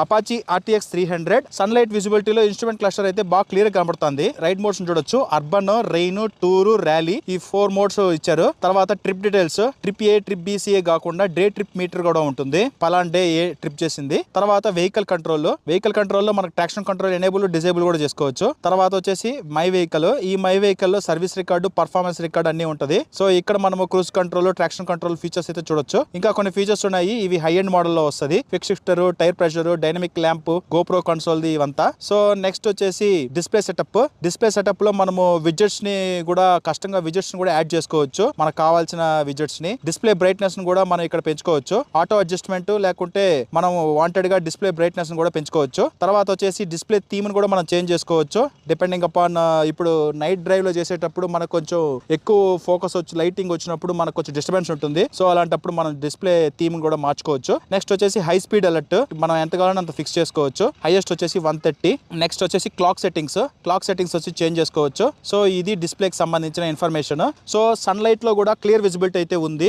Apache RTX 300 sunlight విజిబిలిటీలో instrument cluster అయితే బాగా క్లియర్ గా కనబడుతుంది. రైడ్ మోడ్స్ చూడొచ్చు, అర్బన్, రెయిన్, టూర్, ర్యాలీ ఈ 4 మోడ్స్ ఇచ్చారు. తర్వాత trip details, trip A, trip BCA కాకుండా డే ట్రిప్ మీటర్ కూడా ఉంటుంది, పలాన్ డే ఏ ట్రిప్ చేసింది. తర్వాత వెహికల్ కంట్రోల్ లో మనకు ట్రాక్షన్ కంట్రోల్ ఎనేబుల్, డిజేబుల్ కూడా చేసుకోవచ్చు. తర్వాత వచ్చేసి మై వెహికల్, ఈ మై వెహికల్ లో సర్వీస్ రికార్డు, పర్ఫార్మెన్స్ రికార్డు అన్ని ఉంటది. సో ఇక్కడ మనము cruise control, traction control features అయితే చూడొచ్చు. ఇంకా కొన్ని ఫీచర్స్ ఉన్నాయి, ఇవి హై ఎండ్ మోడల్ లో వస్తుంది. Fix shifter, tyre pressure, dynamic lamp, GoPro console ఇవంతా. సో నెక్స్ట్ వచ్చేసి డిస్ప్లే సెటప్ లో మనము విజెట్స్ ని కూడా కష్టంగా విజెట్స్ ని కూడా యాడ్ చేసుకోవచ్చు, మనకు కావాల్సిన విజెట్స్ ని. డిస్ప్లే బ్రైట్నెస్ ని కూడా మనం ఇక్కడ పెంచుకోవచ్చు, ఆటో అడ్జస్ట్మెంట్ లేకుంటే మనం వాంటెడ్ గా డిస్ప్లే బ్రైట్నెస్ ని కూడా పెంచుకోవచ్చు. తర్వాత వచ్చేసి డిస్ప్లే థీమ్ ని కూడా మనం చేంజ్ చేసుకోవచ్చు డిపెండింగ్ అపాన్. ఇప్పుడు నైట్ డ్రైవ్ లో చేసేటప్పుడు మనకు కొంచెం ఎక్కువ ఫోకస్ వచ్చి లైటింగ్ వచ్చినప్పుడు మనకు కొంచెం డిస్టర్బెన్స్ ఉంటుంది. సో అలాంటప్పుడు మనం డిస్ప్లే థీమ్ కూడా మార్చుకోవచ్చు. నెక్స్ట్ వచ్చేసి హై స్పీడ్ అలర్ట్ మనం ఎంత కావాలంటే అంత ఫిక్స్ చేసుకోవచ్చు. హైయెస్ట్ వచ్చేసి 130. నెక్స్ట్ వచ్చేసి క్లాక్ సెట్టింగ్స్ వచ్చి చేంజ్ చేసుకోవచ్చు. సో ఇది డిస్ప్లేకి సంబంధించిన ఇన్ఫర్మేషన్. సో సన్ లైట్ లో కూడా క్లియర్ విజిబిలిటీ అయితే ఉంది.